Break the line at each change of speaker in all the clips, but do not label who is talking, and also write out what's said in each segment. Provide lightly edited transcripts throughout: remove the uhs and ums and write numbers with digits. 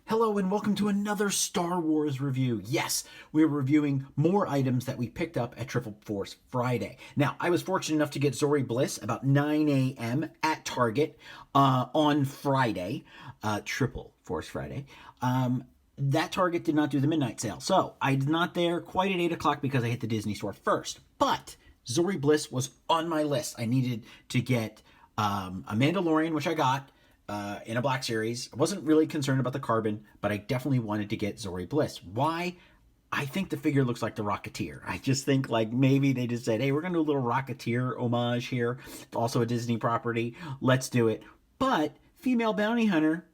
Hello and welcome to another Star Wars review. Yes, we're reviewing more items that we picked up at Triple Force Friday. Now, I was fortunate enough to get Zorri Bliss about 9 a.m. at Target on Friday, Triple Force Friday. That Target did not do the midnight sale, so I did not there quite at 8 o'clock because I hit the Disney store first. But Zorri Bliss was on my list. I needed to get a Mandalorian, which I got. In a Black Series. I wasn't really concerned about the carbon, but I definitely wanted to get Zorri Bliss. Why? I think the figure looks like the Rocketeer. I just think like maybe they just said, hey, we're going to do a little Rocketeer homage here. It's also a Disney property. Let's do it. But female bounty hunter,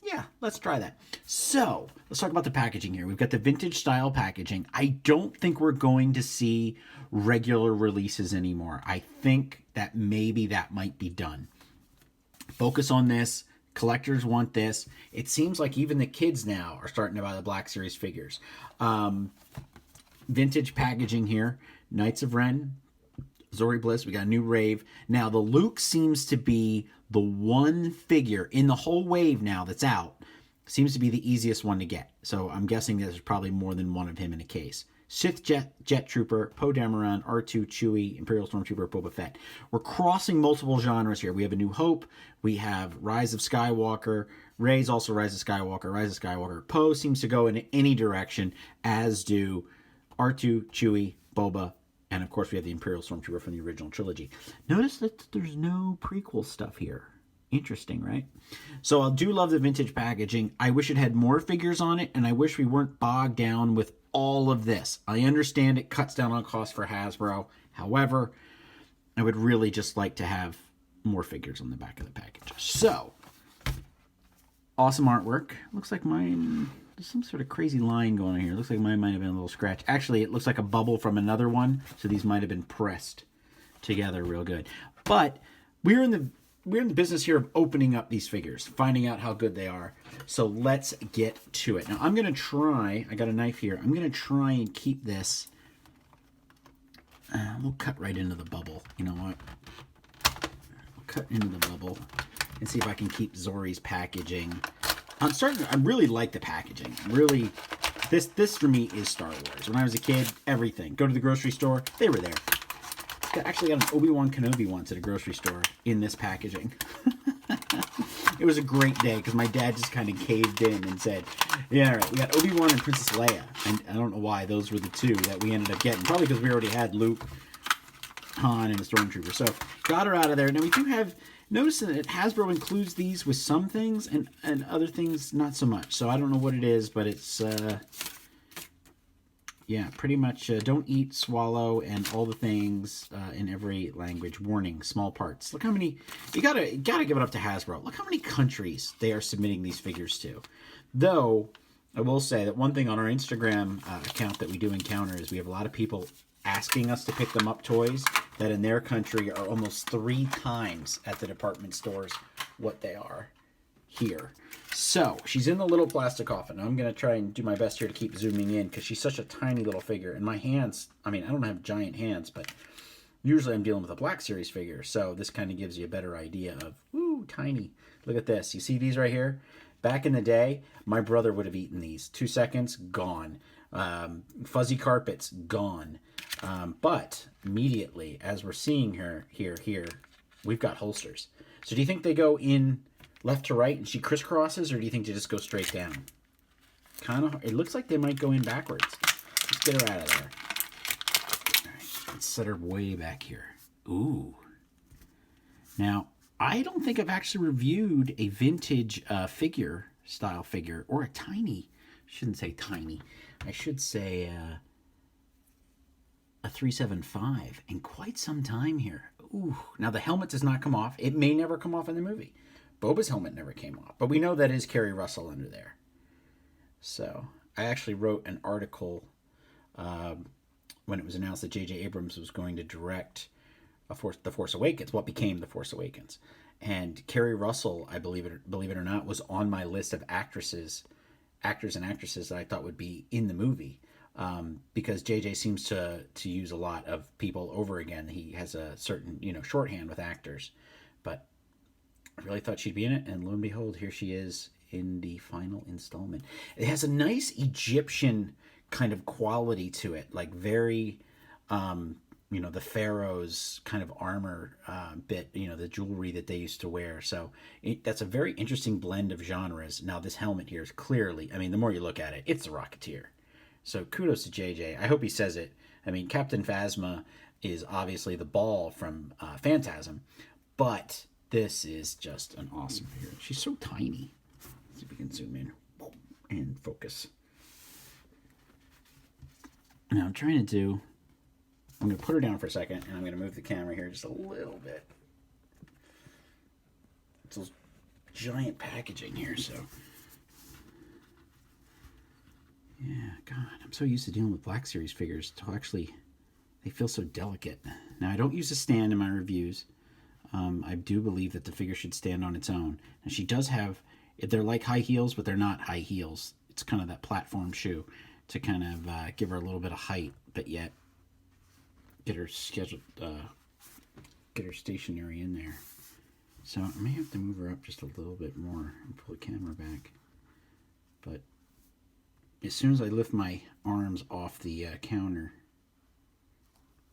yeah, let's try that. So let's talk about the packaging here. We've got the vintage style packaging. I don't think we're going to see regular releases anymore. I think that maybe that might be done. Focus on this. Collectors want this. It seems like even the kids now are starting to buy the Black Series figures. Vintage packaging here. Knights of Ren, Zorri Bliss. We got a new Rave. Now, the Luke seems to be the one figure in the whole wave now that's out. Seems to be the easiest one to get. So I'm guessing there's probably more than one of him in a case. Sith Jet Trooper, Poe Dameron, R2, Chewie, Imperial Stormtrooper, Boba Fett. We're crossing multiple genres here. We have A New Hope. We have Rise of Skywalker. Rey's also Rise of Skywalker. Rise of Skywalker. Poe seems to go in any direction, as do R2, Chewie, Boba, and of course we have the Imperial Stormtrooper from the original trilogy. Notice that there's no prequel stuff here. Interesting, right? So I do love the vintage packaging. I wish it had more figures on it, and I wish we weren't bogged down with all of this. I understand it cuts down on cost for Hasbro. However, I would really just like to have more figures on the back of the package. So, awesome artwork. Looks like mine, there's some sort of crazy line going on here. Looks like mine might have been a little scratch. Actually, it looks like a bubble from another one, so these might have been pressed together real good. But we're in the business here of opening up these figures, finding out how good they are. So let's get to it. Now I'm going to try, I got a knife here, I'm going to try and keep this, we'll cut right into the bubble. You know what? We'll cut into the bubble and see if I can keep Zorri's packaging. I really like the packaging. Really, this for me is Star Wars. When I was a kid, everything. Go to the grocery store, they were there. Actually got an Obi-Wan Kenobi once at a grocery store in this packaging. It was a great day because my dad just kind of caved in and said, yeah, all right, we got Obi-Wan and Princess Leia. And I don't know why those were the two that we ended up getting. Probably because we already had Luke, Han, and a Stormtrooper. So got her out of there. Now we do have, notice that Hasbro includes these with some things and other things not so much. So I don't know what it is, but it's... yeah, pretty much don't eat, swallow, and all the things in every language. Warning, small parts. Look how many, you gotta give it up to Hasbro. Look how many countries they are submitting these figures to. Though, I will say that one thing on our Instagram account that we do encounter is we have a lot of people asking us to pick them up toys that in their country are almost 3 times at the department stores what they are here. So, she's in the little plastic coffin. I'm going to try and do my best here to keep zooming in because she's such a tiny little figure. And my hands, I mean, I don't have giant hands, but usually I'm dealing with a Black Series figure. So, this kind of gives you a better idea of, ooh, tiny. Look at this. You see these right here? Back in the day, my brother would have eaten these. 2 seconds, gone. Fuzzy carpets, gone. But immediately, as we're seeing her here, we've got holsters. So, do you think they go in left to right and she crisscrosses, or do you think they just go straight down? Kind of, it looks like they might go in backwards. Let's get her out of there. All right, let's set her way back here. Ooh. Now, I don't think I've actually reviewed a vintage style figure, or a tiny, I shouldn't say tiny, I should say a 375 in quite some time here. Ooh. Now, the helmet does not come off. It may never come off in the movie. Boba's helmet never came off, but we know that is Keri Russell under there. So I actually wrote an article when it was announced that J.J. Abrams was going to direct The Force Awakens, what became The Force Awakens. And Keri Russell, I believe it or not, was on my list of actors and actresses that I thought would be in the movie. Because J.J. seems to use a lot of people over again. He has a certain, shorthand with actors. But I really thought she'd be in it, and lo and behold, here she is in the final installment. It has a nice Egyptian kind of quality to it, like very, the pharaoh's kind of armor bit, the jewelry that they used to wear. So that's a very interesting blend of genres. Now, this helmet here is clearly, the more you look at it, it's the Rocketeer. So kudos to JJ. I hope he says it. Captain Phasma is obviously the ball from Phantasm, but this is just an awesome figure. She's so tiny. Let's see if we can zoom in and focus. Now I'm going to put her down for a second, and I'm going to move the camera here just a little bit. It's those giant packaging here, so. Yeah, God, I'm so used to dealing with Black Series figures to actually, they feel so delicate. Now, I don't use a stand in my reviews. I do believe that the figure should stand on its own. And she does have, they're like high heels, but they're not high heels. It's kind of that platform shoe to kind of give her a little bit of height, but yet get her stationary in there. So I may have to move her up just a little bit more and pull the camera back. But as soon as I lift my arms off the counter,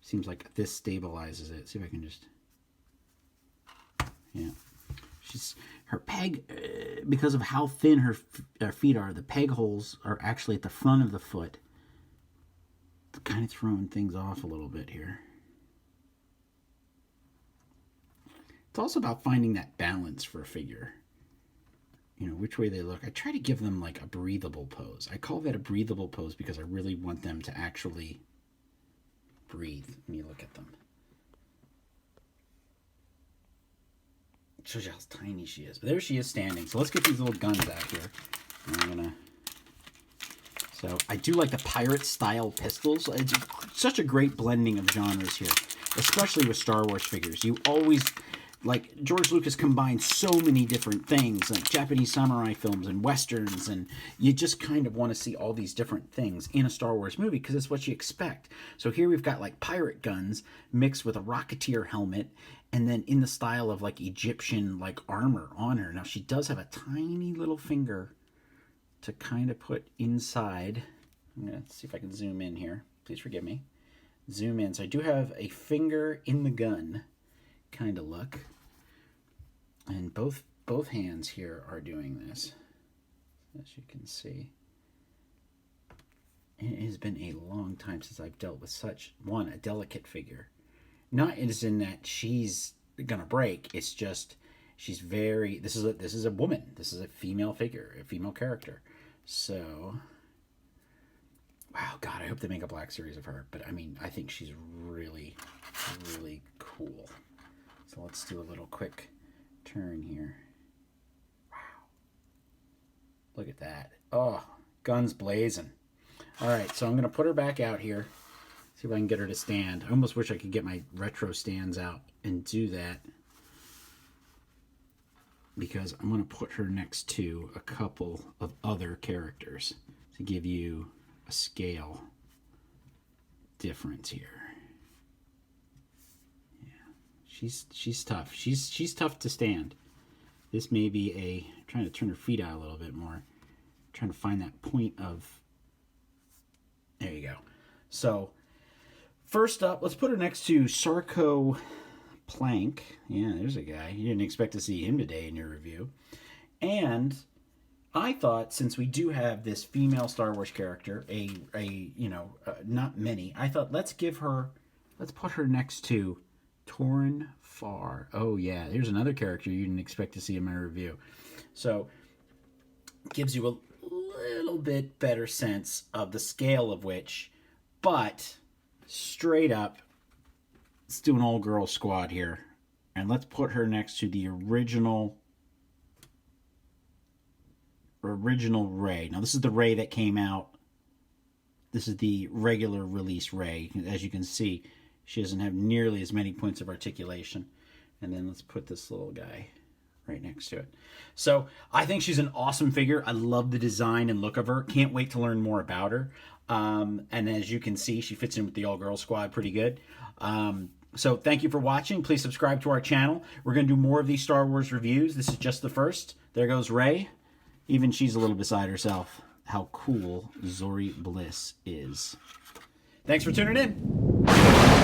seems like this stabilizes it. See if I can just, yeah. Her peg, because of how thin her feet are, the peg holes are actually at the front of the foot. Kind of throwing things off a little bit here. It's also about finding that balance for a figure. Which way they look. I try to give them like a breathable pose. I call that a breathable pose because I really want them to actually breathe when you look at them. It shows you how tiny she is. But there she is standing. So let's get these little guns out here. So I do like the pirate style pistols. It's such a great blending of genres here, especially with Star Wars figures. You always, like, George Lucas combined so many different things, like Japanese samurai films and westerns, and you just kind of want to see all these different things in a Star Wars movie because it's what you expect. So here we've got like pirate guns mixed with a Rocketeer helmet, and then in the style of like Egyptian like armor on her. Now she does have a tiny little finger to kind of put inside. I'm going to see if I can zoom in here. Please forgive me. Zoom in. So I do have a finger in the gun kind of look. And both hands here are doing this, as you can see. It has been a long time since I've dealt with such, a delicate figure. Not as in that she's going to break. It's just, she's very, this is a woman. This is a female figure, a female character. So, wow, God, I hope they make a Black Series of her. But, I think she's really, really cool. So let's do a little quick turn here. Wow. Look at that. Oh, guns blazing. All right, so I'm going to put her back out here. See if I can get her to stand. I almost wish I could get my retro stands out and do that, because I'm going to put her next to a couple of other characters to give you a scale difference here. Yeah, she's tough. She's tough to stand. This may be trying to turn her feet out a little bit more. Trying to find that point of, there you go. So first up, let's put her next to Sarko Plank. Yeah, there's a guy. You didn't expect to see him today in your review. And I thought, since we do have this female Star Wars character, not many, I thought let's put her next to Torrin Farr. Oh yeah, there's another character you didn't expect to see in my review. So gives you a little bit better sense of the scale of which, but straight up, let's do an all-girl squad here. And let's put her next to the original Rey. Now, this is the Rey that came out. This is the regular release Rey. As you can see, she doesn't have nearly as many points of articulation. And then let's put this little guy right next to it. So I think she's an awesome figure. I love the design and look of her. Can't wait to learn more about her. And as you can see, she fits in with the all-girl squad pretty good. So thank you for watching. Please subscribe to our channel. We're going to do more of these Star Wars reviews. This is just the first. There goes Rey. Even she's a little beside herself how cool Zorri Bliss is. Thanks for tuning in.